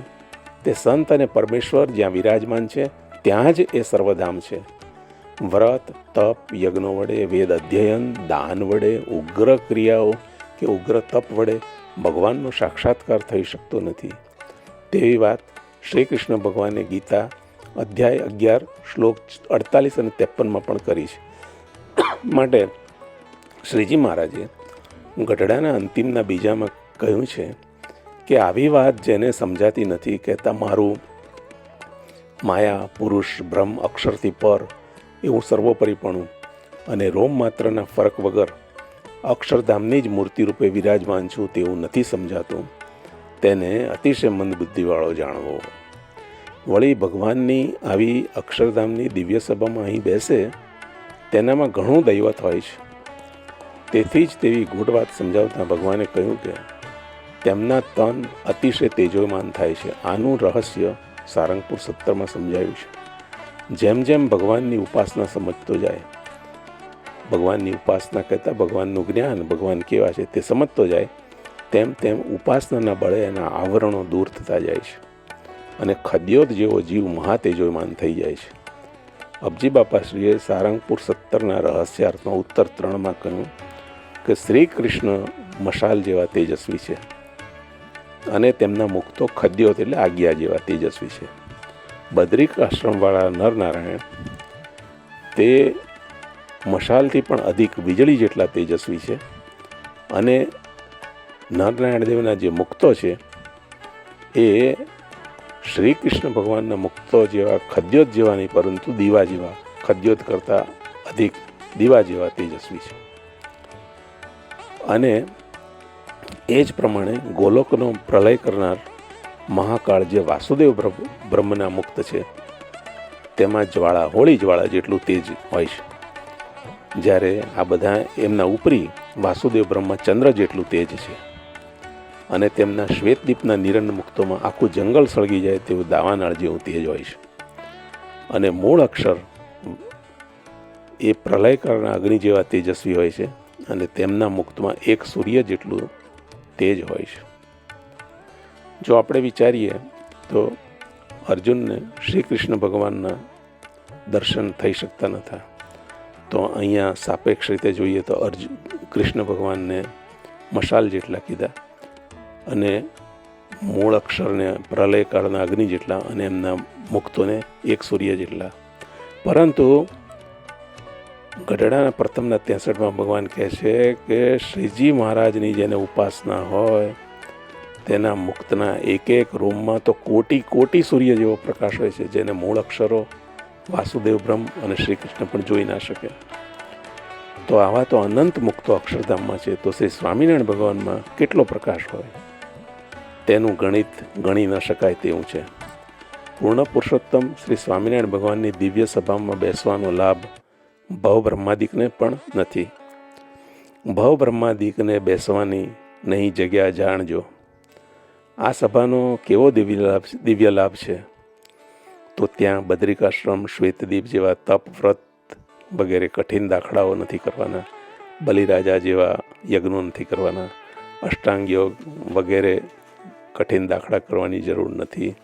તે સંત અને પરમેશ્વર જ્યાં વિરાજમાન છે ત્યાં જ એ સર્વધામ છે. વ્રત, તપ, યજ્ઞો વડે, વેદ અધ્યયન, દાન વડે, ઉગ્ર ક્રિયાઓ કે ઉગ્ર તપ વડે ભગવાનનો સાક્ષાત્કાર થઈ શકતો નથી. તેવી વાત શ્રી કૃષ્ણ ભગવાને ગીતા અધ્યાય 11 શ્લોક 48 અને 53માં પણ કરી છે. માટે શ્રીજી મહારાજે ગઢડાના અંતિમના બીજામાં કહ્યું છે કે આવી વાત જેને સમજાતી નથી કે તમારું માયા, પુરુષ, બ્રહ્મ, અક્ષરથી પર એવું સર્વોપરીપણું અને રોમ માત્રના ફરક વગર અક્ષરધામની જ મૂર્તિ રૂપે વિરાજમાન છું તેવું નથી સમજાતું, તેને અતિશય મંદબુદ્ધિવાળો જાણવો. વળી ભગવાનની આવી અક્ષરધામની દિવ્ય સભામાં અહીં બેસે તેનામાં ઘણું દૈવત હોય છે. તેથી જ તેવી ગૂઢ વાત સમજાવતા ભગવાને કહ્યું કે તેમના તન અતિશય તેજોમાન થાય છે. આનું રહસ્ય સારંગપુર 17માં સમજાયું છે. જેમ જેમ ભગવાનની ઉપાસના સમજતો જાય, ભગવાનની ઉપાસના કહેતા ભગવાનનું જ્ઞાન, ભગવાન કેવા છે તે સમજતો જાય, તેમ તેમ ઉપાસનાના બળે એના આવરણો દૂર થતા જાય છે અને ખદ્યોત જેવો જીવ મહાતેજોમાન થઈ જાય છે. અબજી બાપાશ્રીએ સારંગપુર 17ના રહસ્યાર્થમાં ઉત્તર 3માં કહ્યું કે શ્રી કૃષ્ણ મશાલ જેવા તેજસ્વી છે અને તેમના મુક્તો ખદ્યોત એટલે આજ્ઞા જેવા તેજસ્વી છે. બદ્રિક આશ્રમવાળા નરનારાયણ તે મશાલથી પણ અધિક વીજળી જેટલા તેજસ્વી છે અને નરનારાયણ દેવના જે મુક્તો છે એ શ્રી કૃષ્ણ ભગવાનના મુક્તો જેવા ખદ્યોત જેવા નહીં, પરંતુ દીવા જેવા, ખદ્યોત કરતાં અધિક દીવા જેવા તેજસ્વી છે. અને એ જ પ્રમાણે ગોલોકનો પ્રલય કરનાર મહાકાળ જે વાસુદેવ બ્રહ્મના મુક્ત છે તેમાં જ્વાળા, હોળી જ્વાળા જેટલું તેજ હોય છે. જ્યારે આ બધા એમના ઉપરી વાસુદેવ બ્રહ્મ ચંદ્ર જેટલું તેજ છે અને તેમના શ્વેતદીપના નિરંજન મુક્તોમાં આખું જંગલ સળગી જાય તેવું દાવાનળ જેવું તેજ હોય છે. અને મૂળ અક્ષર એ પ્રલયકાળના અગ્નિ જેવા તેજસ્વી હોય છે અને તેમના મુક્તમાં એક સૂર્ય જેટલું તેજ હોય છે. જો આપણે વિચારીએ તો અર્જુનને શ્રી કૃષ્ણ ભગવાનના દર્શન થઈ શકતા નહોતા, તો અહીંયા સાપેક્ષ રીતે જોઈએ તો કૃષ્ણ ભગવાનને મશાલ જેટલા કીધા અને મૂળ અક્ષરને પ્રલયકાળના અગ્નિ જેટલા અને એમના મુક્તોને એક સૂર્ય જેટલા. પરંતુ ગઢડાના પ્રથમના 63માં ભગવાન કહે છે કે શ્રીજી મહારાજની જેને ઉપાસના હોય તેના મુક્તના એક એક રૂમમાં તો કોટી કોટી સૂર્ય જેવો પ્રકાશ હોય છે, જેને મૂળ અક્ષરો, વાસુદેવ બ્રહ્મ અને શ્રી કૃષ્ણ પણ જોઈ ના શકે. તો આવા તો અનંત મુક્તો અક્ષરધામમાં છે, તો શ્રી સ્વામિનારાયણ ભગવાનમાં કેટલો પ્રકાશ હોય તેનું ગણિત ગણી ન શકાય તેવું છે. પૂર્ણ પુરુષોત્તમ શ્રી સ્વામિનારાયણ ભગવાનની દિવ્ય સભામાં બેસવાનો લાભ ભવ બ્રહ્માદિકને પણ નથી. ભવ બ્રહ્માદિકને બેસવાની નહીં જગ્યા જાણજો. આ સભાનો કેવો દિવ્ય લાભ છે. તો ત્યાં બદ્રિકાશ્રમ, શ્વેતદીપ જેવા તપ, વ્રત વગેરે કઠિન દાખલાઓ નથી કરવાના, બલિરાજા જેવા યજ્ઞો નથી કરવાના, અષ્ટાંગ યોગ વગેરે કઠિન દાખલા કરવાની જરૂર નથી.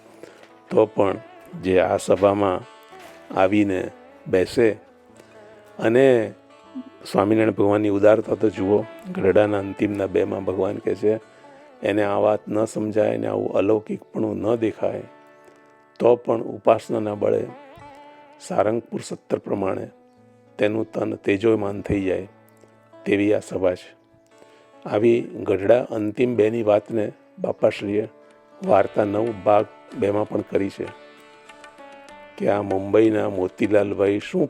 તો પણ જે આ સભામાં આવીને બેસે અને સ્વામિનારાયણ ભગવાનની ઉદારતા તો જુઓ. ગઢડાના અંતિમના 2માં ભગવાન કહે છે એને આ વાત ન સમજાય ને આવું અલૌકિકપણું ન દેખાય તો પણ ઉપાસનાના બળે સારંગપુર 17 પ્રમાણે તેનું તન તેજોયમાન થઈ જાય તેવી આ સભા છે. આવી ગઢડા અંતિમ 2ની વાતને બાપાશ્રીએ વાર્તા 9 ભાગ 2માં પણ કરી છે કે આ મુંબઈના મોતીલાલભાઈ શું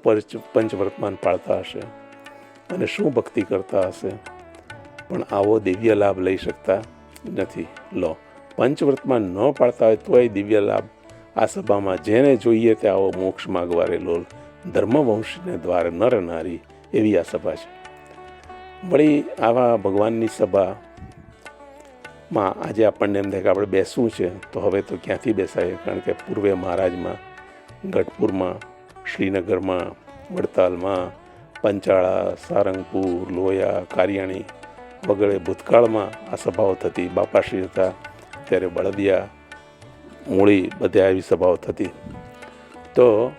પંચવર્તમાન પાળતા હશે અને શું ભક્તિ કરતા હશે, પણ આવો દિવ્ય લાભ લઈ શકતા નથી. લો, પંચવર્તમાન ન પાળતા હોય તોય દિવ્ય લાભ આ સભામાં જેને જોઈએ તે આવો મોક્ષ માગવારે લોલ ધર્મવંશને દ્વારે નર નારી એવી આ સભા છે. વળી આવા ભગવાનની સભામાં આજે આપણને એમ થાય કે આપણે બેસવું છે, તો હવે તો ક્યાંથી બેસાય? કારણ કે પૂર્વે મહારાજમાં ગઢપુરમાં, શ્રીનગરમાં, વડતાલમાં, પંચાળા, સારંગપુર, લોયા, કારિયાણી વગેરે ભૂતકાળમાં આ સભાઓ થતી. બાપાશ્રી હતા ત્યારે બળદિયા, મૂળી બધે આવી સભાઓ થતી. તો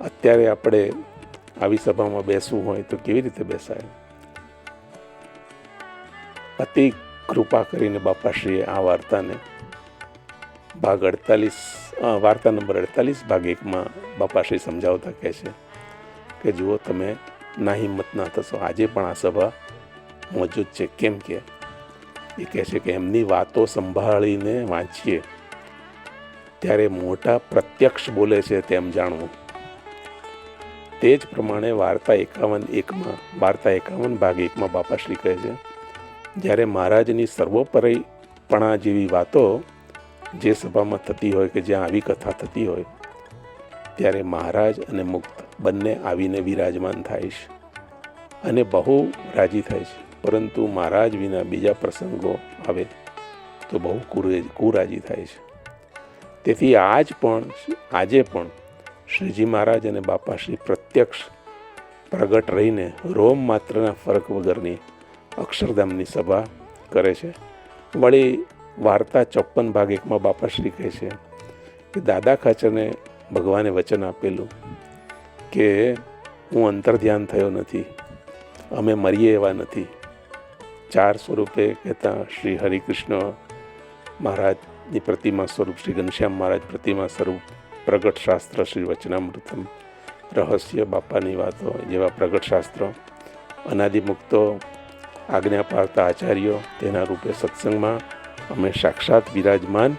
અત્યારે આપણે આવી સભામાં બેસવું હોય તો કેવી રીતે બેસાય? અતિ કૃપા કરીને બાપાશ્રીએ આ વાર્તાને ભાગ 48 વાર્તા નંબર 48 ભાગ 1માં બાપાશ્રી સમજાવતા કહે છે કે જુઓ, તમે ના હિંમત ના થશો. આજે પણ આ સભા મોજૂદ છે. કેમ કે એ કહે છે કે એમની વાતો સંભાળીને વાંચીએ ત્યારે મોટા પ્રત્યક્ષ બોલે છે તેમ જાણવું. તે જ પ્રમાણે વાર્તા 51 ભાગ 1માં બાપાશ્રી કહે છે, જ્યારે મહારાજની સર્વોપરીપણા જેવી વાતો જે સભામાં થતી હોય કે જ્યાં આવી કથા થતી હોય ત્યારે મહારાજ અને મુક્ત બંને આવીને વિરાજમાન થાય છે અને બહુ રાજી થાય છે. પરંતુ મહારાજ વિના બીજા પ્રસંગો આવે તો બહુ કુરાજી થાય છે. તેથી આજે પણ શ્રીજી મહારાજ અને બાપાશ્રી પ્રત્યક્ષ પ્રગટ રહીને રોમ માત્રના ફરક વગરની અક્ષરધામની સભા કરે છે. વળી વાર્તા 54 ભાગ 1માં બાપાશ્રી કહે છે કે દાદા ખાચરને ભગવાને વચન આપેલું કે હું અંતર્ધ્યાન થયો નથી, અમે મરીએ એવા નથી. 4 સ્વરૂપે કહેતા શ્રી હરિકૃષ્ણ મહારાજની પ્રતિમા સ્વરૂપ, શ્રી ઘનશ્યામ મહારાજ પ્રતિમા સ્વરૂપ, પ્રગટ શાસ્ત્ર શ્રી વચનામૃતમ, રહસ્ય બાપાની વાતો જેવા પ્રગટ શાસ્ત્ર, અનાદિમુક્તો, આજ્ઞા પાળતા આચાર્યો, તેના રૂપે સત્સંગમાં અમે સાક્ષાત વિરાજમાન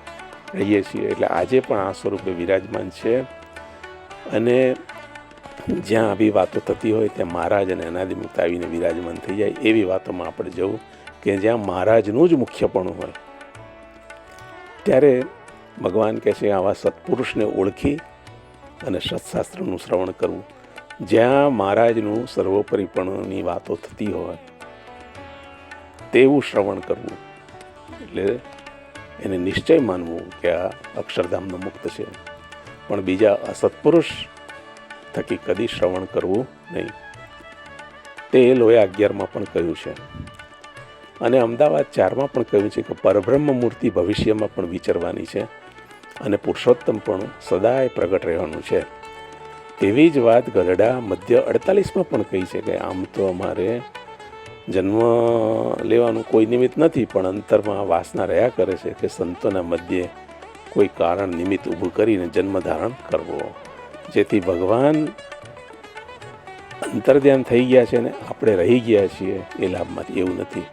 રહીએ છીએ. એટલે આજે પણ આ સ્વરૂપે વિરાજમાન છે. અને જ્યાં આવી વાતો થતી હોય ત્યાં મહારાજ અને અનાદિમુક્ત આવીને વિરાજમાન થઈ જાય એવી વાતોમાં આપણે જવું કે જ્યાં મહારાજનું જ મુખ્યપણું હોય. ત્યારે ભગવાન કહે છે આવા સત્પુરુષને ઓળખી અને સત્શાસ્ત્રનું શ્રવણ કરવું. જ્યાં મહારાજનું સર્વોપરીપણની વાતો થતી હોય તેવું શ્રવણ કરવું, એટલે એને નિશ્ચય માનવું કે આ અક્ષરધામનો મુક્ત છે. પણ બીજા અસત્પુરુષ થકી કદી શ્રવણ કરવું નહીં. તે લોયા 11માં પણ કહ્યું છે અને અમદાવાદ 4માં પણ કહ્યું છે કે પરબ્રહ્મ મૂર્તિ ભવિષ્યમાં પણ વિચરવાની છે અને પુરુષોત્તમ પણ સદાય પ્રગટ રહેવાનું છે. તેવી જ વાત ગઢડા મધ્ય 48માં પણ કહી છે કે આમ તો અમારે જન્મ લેવાનું કોઈ નિમિત્ત નથી, પણ અંતરમાં વાસના રહ્યા કરે છે કે સંતોના મધ્યે કોઈ કારણ નિમિત્ત ઊભું કરીને જન્મ ધારણ કરવો, જેથી ભગવાન અંતર્ધ્યાન થઈ ગયા છે ને આપણે રહી ગયા છીએ એ લાભમાંથી. એવું નથી.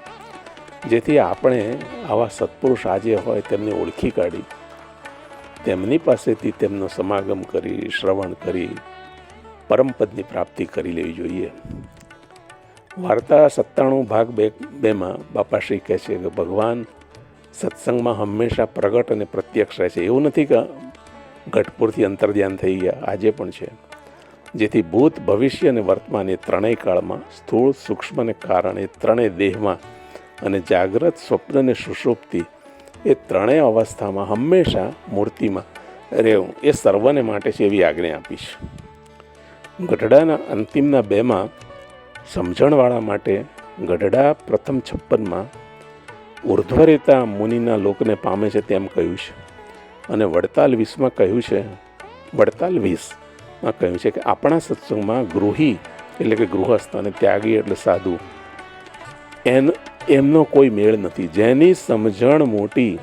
જેથી આપણે આવા સત્પુરુષ આજે હોય તેમને ઓળખી કાઢી તેમની પાસેથી તેમનો સમાગમ કરી, શ્રવણ કરી પરમપદની પ્રાપ્તિ કરી લેવી જોઈએ. વાર્તા 97 ભાગ 2માં બાપાશ્રી કહે છે કે ભગવાન સત્સંગમાં હંમેશા પ્રગટ અને પ્રત્યક્ષ રહે છે. એવું નથી કે ઘટપુરથી અંતર્ધ્યાન થઈ ગયા, આજે પણ છે. જેથી ભૂત, ભવિષ્ય અને વર્તમાન એ ત્રણેય કાળમાં, સ્થૂળ, સૂક્ષ્મ અને કારણ એ ત્રણેય દેહમાં અને જાગ્રત, સ્વપ્ન અને સુષુપ્તિ એ ત્રણેય અવસ્થામાં હંમેશા મૂર્તિમાં રહેવું એ સર્વને માટે છે એવી આજ્ઞા આપીશ. ગઢડાના અંતિમના 2માં સમજણવાળા માટે ગઢડા પ્રથમ 56માં ઉર્ધ્વરેતા મુનિના લોકને પામે છે તેમ કહ્યું છે અને વડતાલ 20માં કહ્યું છે કે આપણા સત્સંગમાં ગૃહી એટલે કે ગૃહસ્થ અને ત્યાગી એટલે સાધુ એમનો કોઈ મેળ નથી. જેની સમજણ મોટી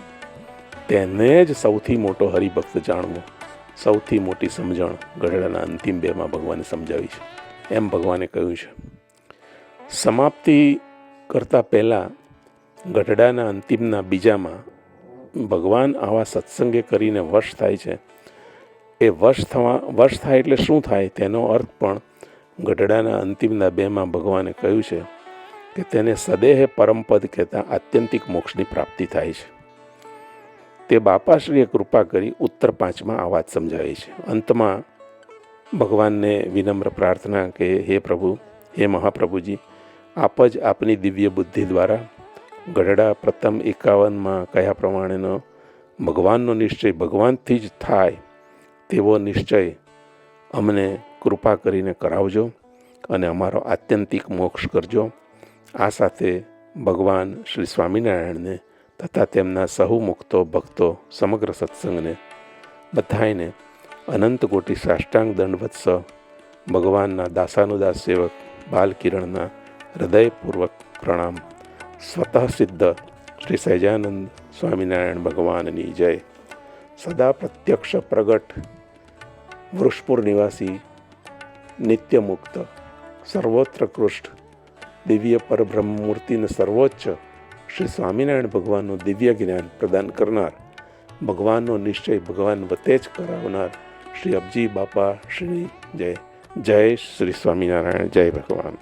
તેને જ સૌથી મોટો હરિભક્ત જાણવો. સૌથી મોટી સમજણ ગઢડાના અંતિમ 2માં ભગવાને સમજાવી છે. એમ ભગવાને કહ્યું છે. સમાપ્તિ કરતાં પહેલાં ગઢડાના અંતિમના બીજામાં ભગવાન આવા સત્સંગે કરીને વશ થાય છે. એ વશ થાય એટલે શું થાય તેનો અર્થ પણ ગઢડાના અંતિમના 2માં ભગવાને કહ્યું છે કે તેને સદેહે પરમપદ કહેતા આત્યંતિક મોક્ષની પ્રાપ્તિ થાય છે. તે બાપાશ્રીએ કૃપા કરી ઉત્તર 5માં આ વાત સમજાવી છે. અંતમાં ભગવાનને વિનમ્ર પ્રાર્થના કે હે પ્રભુ, હે મહાપ્રભુજી, આપ જ આપની દિવ્ય બુદ્ધિ દ્વારા ગઢડા પ્રથમ 51માં કયા પ્રમાણેનો ભગવાનનો નિશ્ચય ભગવાનથી જ થાય તેવો નિશ્ચય અમને કૃપા કરીને કરાવજો અને અમારો આત્યંતિક મોક્ષ કરજો. આ સાથે ભગવાન શ્રી સ્વામિનારાયણને તથા તેમના સહુ મુક્તો ભક્તો સમગ્ર સત્સંગને બધાઈને અનંત કોટી સાષ્ટાંગ દંડવત સહ ભગવાનના દાસાનુદાસ સેવક બાલકિરણના હૃદયપૂર્વક પ્રણામ. સ્વતઃ સિદ્ધ શ્રી સહજાનંદ સ્વામિનારાયણ ભગવાનની જય. સદા પ્રત્યક્ષ પ્રગટ વૃષપુર નિવાસી નિત્ય મુક્ત સર્વોત્ર કૃષ્ઠ દિવ્ય પરબ્રહ્મમૂર્તિને સર્વોચ્ચ શ્રી સ્વામિનારાયણ ભગવાનનું દિવ્ય જ્ઞાન પ્રદાન કરનાર, ભગવાનનો નિશ્ચય ભગવાન વતે જ કરાવનાર શ્રી અબજી બાપા શ્રી જય. જય શ્રી સ્વામિનારાયણ. જય ભગવાન.